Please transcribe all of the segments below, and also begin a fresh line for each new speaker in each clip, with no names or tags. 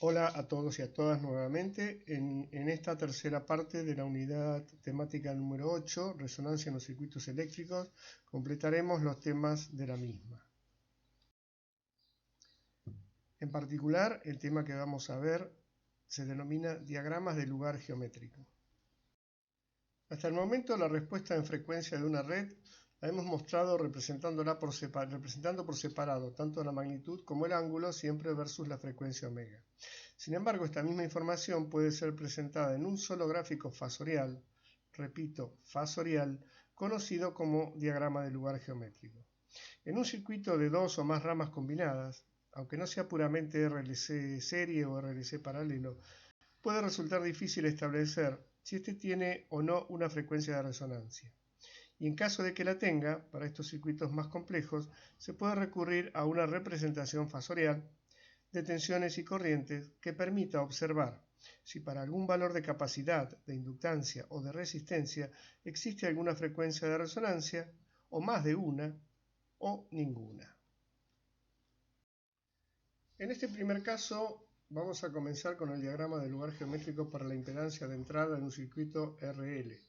Hola a todos y a todas nuevamente. En esta tercera parte de la unidad temática número 8, resonancia en los circuitos eléctricos, completaremos los temas de la misma. En particular, el tema que vamos a ver se denomina diagramas de lugar geométrico. Hasta el momento, la respuesta en frecuencia de una red la hemos mostrado representando por separado tanto la magnitud como el ángulo, siempre versus la frecuencia omega. Sin embargo, esta misma información puede ser presentada en un solo gráfico fasorial, repito, fasorial, conocido como diagrama de lugar geométrico. En un circuito de dos o más ramas combinadas, aunque no sea puramente RLC serie o RLC paralelo, puede resultar difícil establecer si éste tiene o no una frecuencia de resonancia. Y en caso de que la tenga, para estos circuitos más complejos, se puede recurrir a una representación fasorial de tensiones y corrientes que permita observar si para algún valor de capacidad, de inductancia o de resistencia existe alguna frecuencia de resonancia, o más de una, o ninguna. En este primer caso, vamos a comenzar con el diagrama de lugar geométrico para la impedancia de entrada en un circuito RL.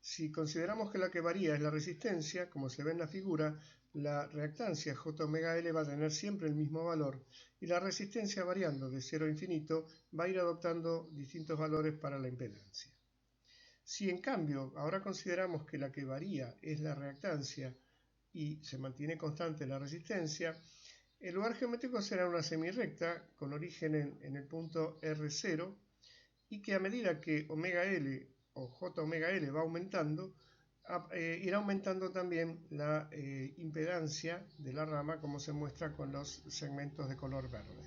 Si consideramos que la que varía es la resistencia, como se ve en la figura, la reactancia J omega L va a tener siempre el mismo valor y la resistencia, variando de 0 a infinito, va a ir adoptando distintos valores para la impedancia. Si en cambio ahora consideramos que la que varía es la reactancia y se mantiene constante la resistencia, el lugar geométrico será una semirrecta con origen en el punto R0 y que a medida que omega L o J omega L va aumentando, irá aumentando también la impedancia de la rama, como se muestra con los segmentos de color verde.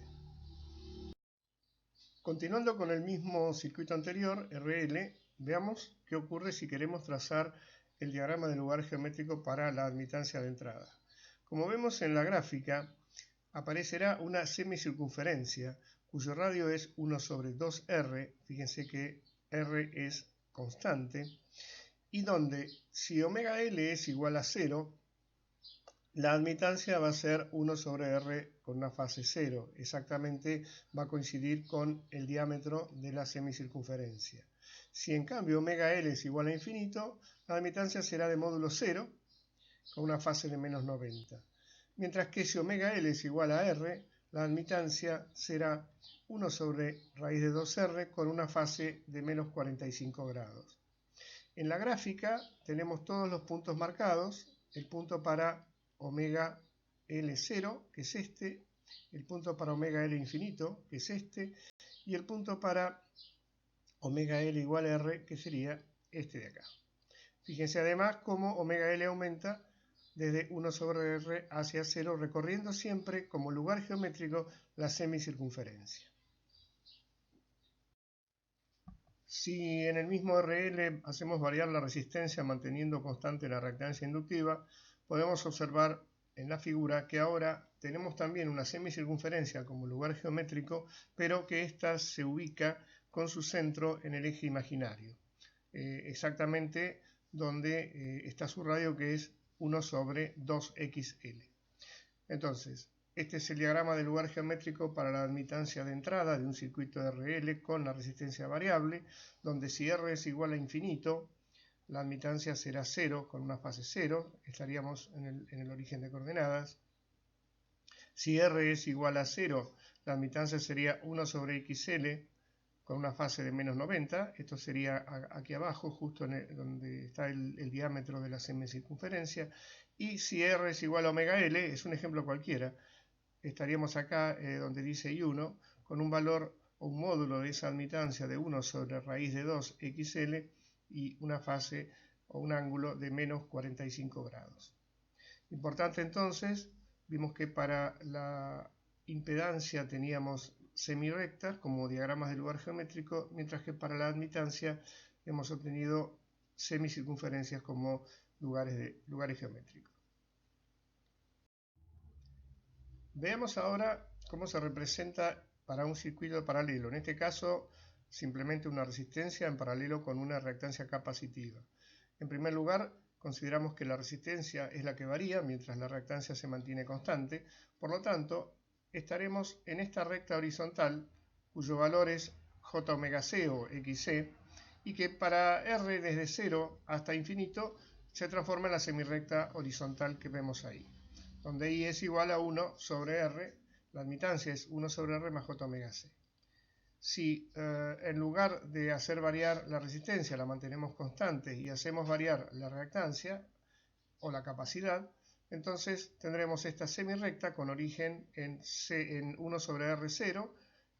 Continuando con el mismo circuito anterior, RL, veamos qué ocurre si queremos trazar el diagrama de lugar geométrico para la admitancia de entrada. Como vemos en la gráfica, aparecerá una semicircunferencia cuyo radio es 1 sobre 2R, fíjense que R es constante, y donde si omega L es igual a 0, la admitancia va a ser 1 sobre R con una fase 0, exactamente va a coincidir con el diámetro de la semicircunferencia. Si en cambio omega L es igual a infinito, la admitancia será de módulo 0 con una fase de menos 90. Mientras que si omega L es igual a R, la admitancia será 1 sobre raíz de 2R con una fase de menos 45 grados. En la gráfica tenemos todos los puntos marcados, el punto para omega L0, que es este, el punto para omega L infinito, que es este, y el punto para omega L igual a R, que sería este de acá. Fíjense además cómo omega L aumenta desde 1 sobre R hacia 0, recorriendo siempre como lugar geométrico la semicircunferencia. Si en el mismo RL hacemos variar la resistencia manteniendo constante la reactancia inductiva, podemos observar en la figura que ahora tenemos también una semicircunferencia como lugar geométrico, pero que ésta se ubica con su centro en el eje imaginario, exactamente donde está su radio, que es 1 sobre 2XL. Entonces, este es el diagrama del lugar geométrico para la admitancia de entrada de un circuito RL con la resistencia variable, donde si R es igual a infinito, la admitancia será 0 con una fase 0, estaríamos en el origen de coordenadas. Si R es igual a 0, la admitancia sería 1 sobre XL con una fase de menos 90, esto sería aquí abajo, justo donde está el diámetro de la semicircunferencia, y si R es igual a omega L, es un ejemplo cualquiera, estaríamos acá donde dice I1, con un valor o un módulo de esa admitancia de 1 sobre raíz de 2 XL y una fase o un ángulo de menos 45 grados. Importante entonces, vimos que para la impedancia teníamos semirrectas como diagramas de lugar geométrico, mientras que para la admitancia hemos obtenido semicircunferencias como lugares geométricos. Veamos ahora cómo se representa para un circuito paralelo, en este caso simplemente una resistencia en paralelo con una reactancia capacitiva. En primer lugar, consideramos que la resistencia es la que varía mientras la reactancia se mantiene constante, por lo tanto, estaremos en esta recta horizontal cuyo valor es j omega c o xc, y que para r desde 0 hasta infinito se transforma en la semirrecta horizontal que vemos ahí, donde i es igual a 1 sobre r, la admitancia es 1 sobre r más j omega c. Si en lugar de hacer variar la resistencia la mantenemos constante y hacemos variar la reactancia o la capacidad, entonces tendremos esta semirrecta con origen en 1 sobre R0,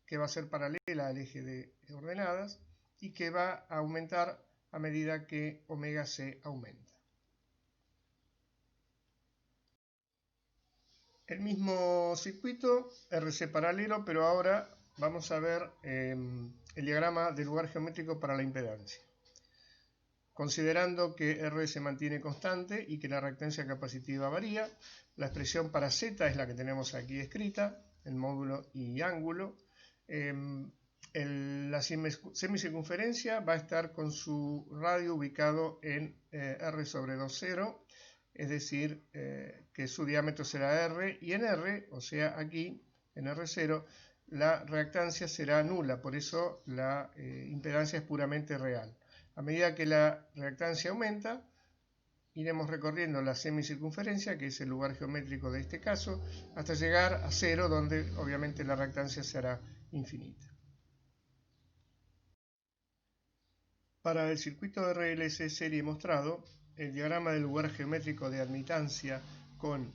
que va a ser paralela al eje de ordenadas y que va a aumentar a medida que omega c aumenta. El mismo circuito, RC paralelo, pero ahora vamos a ver el diagrama del lugar geométrico para la impedancia. Considerando que R se mantiene constante y que la reactancia capacitiva varía, la expresión para Z es la que tenemos aquí escrita, el módulo y ángulo. La semicircunferencia va a estar con su radio ubicado en R sobre 2,0, es decir, que su diámetro será R, y en R, o sea aquí, en R0, la reactancia será nula, por eso la impedancia es puramente real. A medida que la reactancia aumenta, iremos recorriendo la semicircunferencia, que es el lugar geométrico de este caso, hasta llegar a 0, donde obviamente la reactancia será infinita. Para el circuito RLC serie mostrado, el diagrama del lugar geométrico de admitancia con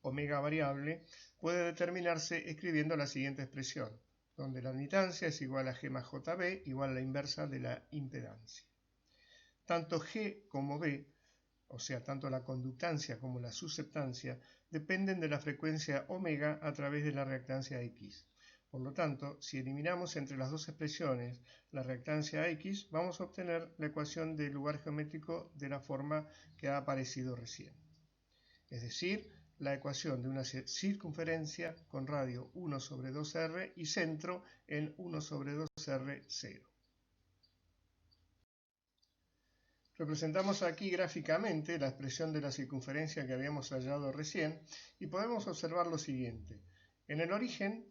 omega variable puede determinarse escribiendo la siguiente expresión, donde la admitancia es igual a G más JB igual a la inversa de la impedancia. Tanto G como B, o sea, tanto la conductancia como la susceptancia, dependen de la frecuencia omega a través de la reactancia X. Por lo tanto, si eliminamos entre las dos expresiones la reactancia X, vamos a obtener la ecuación del lugar geométrico de la forma que ha aparecido recién. Es decir, la ecuación de una circunferencia con radio 1 sobre 2R y centro en 1 sobre 2R 0. Representamos aquí gráficamente la expresión de la circunferencia que habíamos hallado recién y podemos observar lo siguiente. En el origen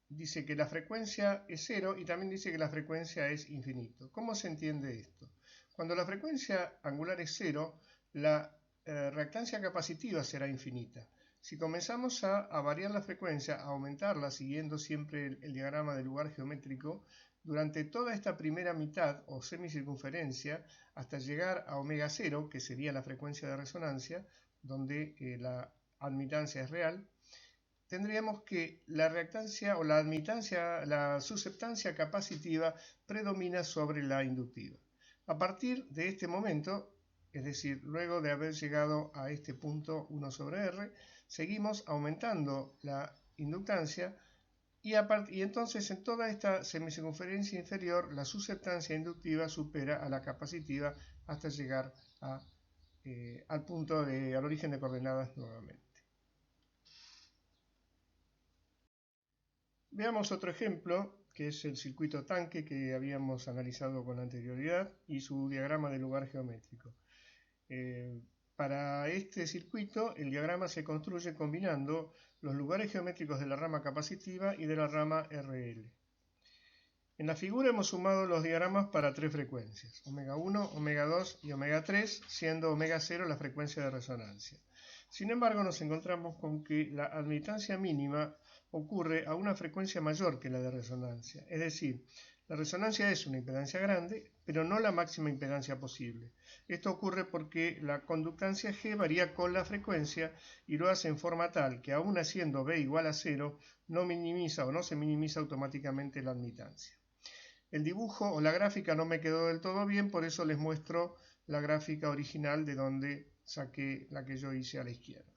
dice que la frecuencia es 0 y también dice que la frecuencia es infinito. ¿Cómo se entiende esto? Cuando la frecuencia angular es 0, la reactancia capacitiva será infinita. Si comenzamos a variar la frecuencia, a aumentarla siguiendo siempre el diagrama del lugar geométrico, durante toda esta primera mitad o semicircunferencia, hasta llegar a omega 0, que sería la frecuencia de resonancia, donde la admitancia es real, tendríamos que la reactancia o la admitancia, la susceptancia capacitiva predomina sobre la inductiva. A partir de este momento, es decir, luego de haber llegado a este punto 1 sobre R, seguimos aumentando la inductancia y entonces en toda esta semicircunferencia inferior la susceptancia inductiva supera a la capacitiva hasta llegar al origen de coordenadas nuevamente. Veamos otro ejemplo, que es el circuito tanque que habíamos analizado con anterioridad y su diagrama de lugar geométrico. Para este circuito, el diagrama se construye combinando los lugares geométricos de la rama capacitiva y de la rama RL. En la figura hemos sumado los diagramas para tres frecuencias, omega 1, omega 2 y omega 3, siendo omega 0 la frecuencia de resonancia. Sin embargo, nos encontramos con que la admitancia mínima ocurre a una frecuencia mayor que la de resonancia. Es decir, la resonancia es una impedancia grande, pero no la máxima impedancia posible. Esto ocurre porque la conductancia G varía con la frecuencia y lo hace en forma tal que aun haciendo B igual a 0, no minimiza o no se minimiza automáticamente la admitancia. El dibujo o la gráfica no me quedó del todo bien, por eso les muestro la gráfica original de donde saqué la que yo hice a la izquierda.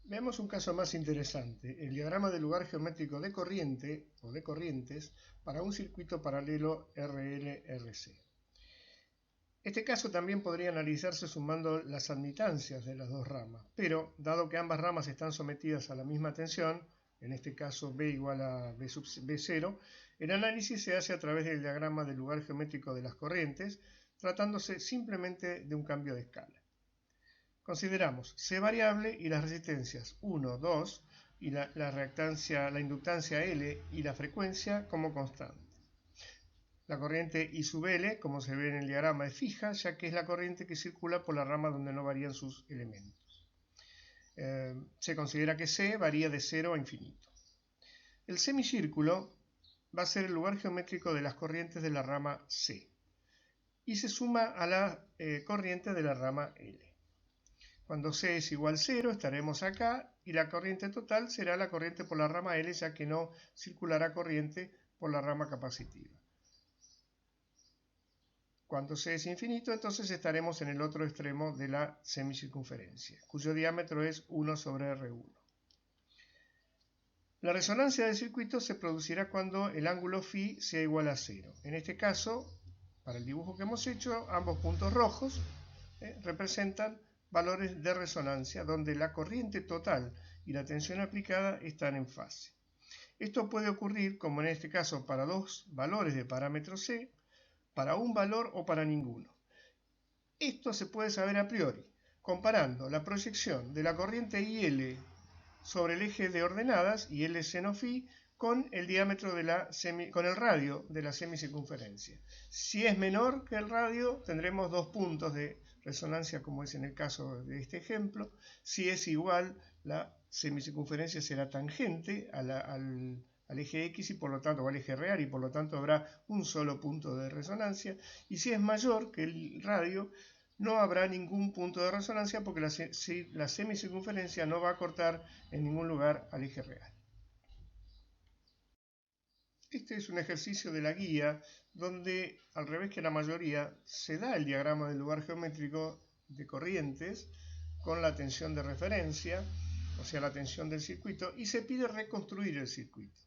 Veamos un caso más interesante, el diagrama del lugar geométrico de corriente o de corrientes para un circuito paralelo RL-RC. Este caso también podría analizarse sumando las admitancias de las dos ramas, pero dado que ambas ramas están sometidas a la misma tensión, en este caso B igual a B0, el análisis se hace a través del diagrama del lugar geométrico de las corrientes, tratándose simplemente de un cambio de escala. Consideramos C variable y las resistencias 1, 2 y la inductancia L y la frecuencia como constante. La corriente I sub L, como se ve en el diagrama, es fija, ya que es la corriente que circula por la rama donde no varían sus elementos. Se considera que C varía de 0 a infinito. El semicírculo va a ser el lugar geométrico de las corrientes de la rama C y se suma a la corriente de la rama L. Cuando C es igual a 0 estaremos acá y la corriente total será la corriente por la rama L, ya que no circulará corriente por la rama capacitiva. Cuando C es infinito, entonces estaremos en el otro extremo de la semicircunferencia, cuyo diámetro es 1 sobre R1. La resonancia del circuito se producirá cuando el ángulo φ sea igual a 0. En este caso, para el dibujo que hemos hecho, ambos puntos rojos representan valores de resonancia, donde la corriente total y la tensión aplicada están en fase. Esto puede ocurrir, como en este caso, para dos valores de parámetro C, para un valor o para ninguno. Esto se puede saber a priori, comparando la proyección de la corriente IL sobre el eje de ordenadas, IL seno φ, con el diámetro de con el radio de la semicircunferencia. Si es menor que el radio, tendremos dos puntos de resonancia, como es en el caso de este ejemplo. Si es igual, la semicircunferencia será tangente al eje X y por lo tanto al eje real, y por lo tanto habrá un solo punto de resonancia. Y si es mayor que el radio, no habrá ningún punto de resonancia, porque la semicircunferencia no va a cortar en ningún lugar al eje real. Este es un ejercicio de la guía donde, al revés que la mayoría, se da el diagrama del lugar geométrico de corrientes con la tensión de referencia, o sea, la tensión del circuito, y se pide reconstruir el circuito.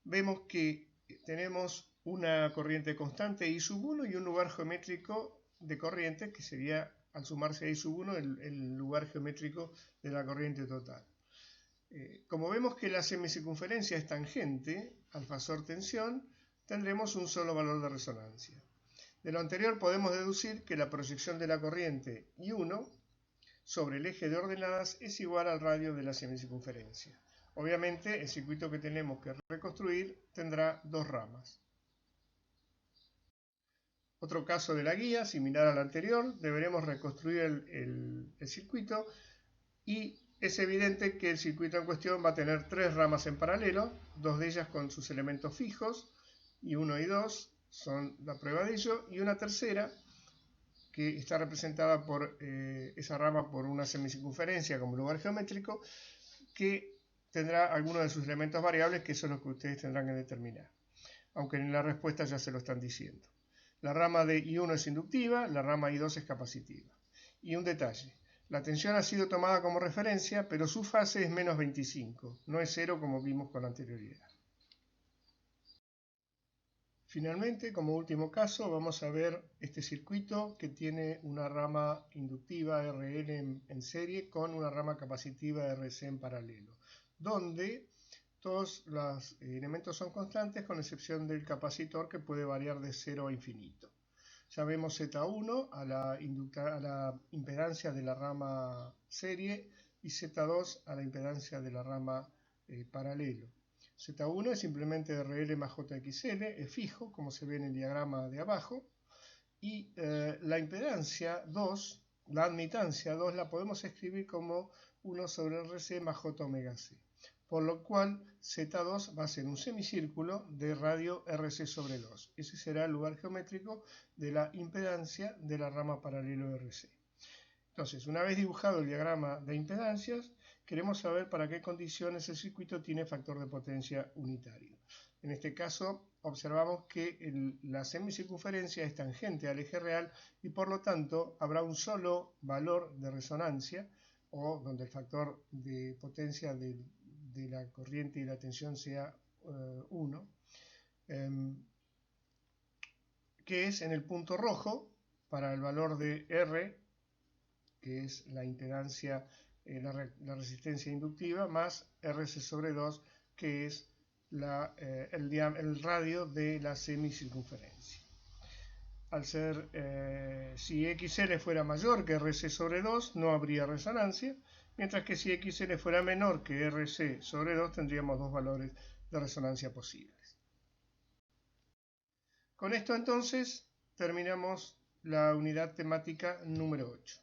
Vemos que tenemos una corriente constante I sub 1 y un lugar geométrico de corriente, que sería, al sumarse a I sub 1, el lugar geométrico de la corriente total. Como vemos que la semicircunferencia es tangente al fasor tensión, tendremos un solo valor de resonancia. De lo anterior podemos deducir que la proyección de la corriente I1 sobre el eje de ordenadas es igual al radio de la semicircunferencia. Obviamente, el circuito que tenemos que reconstruir tendrá dos ramas. Otro caso de la guía, similar al anterior, deberemos reconstruir el circuito y es evidente que el circuito en cuestión va a tener tres ramas en paralelo, dos de ellas con sus elementos fijos, y 1 y 2 son la prueba de ello, y una tercera que está representada por esa rama por una semicircunferencia como lugar geométrico, que tendrá algunos de sus elementos variables, que son los que ustedes tendrán que determinar, aunque en la respuesta ya se lo están diciendo. La rama de I1 es inductiva, la rama I2 es capacitiva. Y un detalle, la tensión ha sido tomada como referencia, pero su fase es menos 25, no es 0 como vimos con anterioridad. Finalmente, como último caso, vamos a ver este circuito que tiene una rama inductiva RL en serie con una rama capacitiva RC en paralelo, donde todos los elementos son constantes, con excepción del capacitor, que puede variar de 0 a infinito. Ya vemos Z1 a la impedancia de la rama serie y Z2 a la impedancia de la rama paralelo. Z1 es simplemente RL más JXL, es fijo, como se ve en el diagrama de abajo, y la impedancia 2, la admitancia 2, la podemos escribir como 1 sobre RC más J omega C, por lo cual Z2 va a ser un semicírculo de radio RC sobre 2. Ese será el lugar geométrico de la impedancia de la rama paralelo RC. Entonces, una vez dibujado el diagrama de impedancias, queremos saber para qué condiciones el circuito tiene factor de potencia unitario. En este caso, observamos que la semicircunferencia es tangente al eje real y por lo tanto habrá un solo valor de resonancia, o donde el factor de potencia de la corriente y la tensión sea 1, que es en el punto rojo para el valor de R, que es la impedancia, la resistencia inductiva, más RC sobre 2, que es el radio de la semicircunferencia. Al ser, si XL fuera mayor que RC sobre 2, no habría resonancia, mientras que si XL fuera menor que RC sobre 2 tendríamos dos valores de resonancia posibles. Con esto entonces terminamos la unidad temática número 8.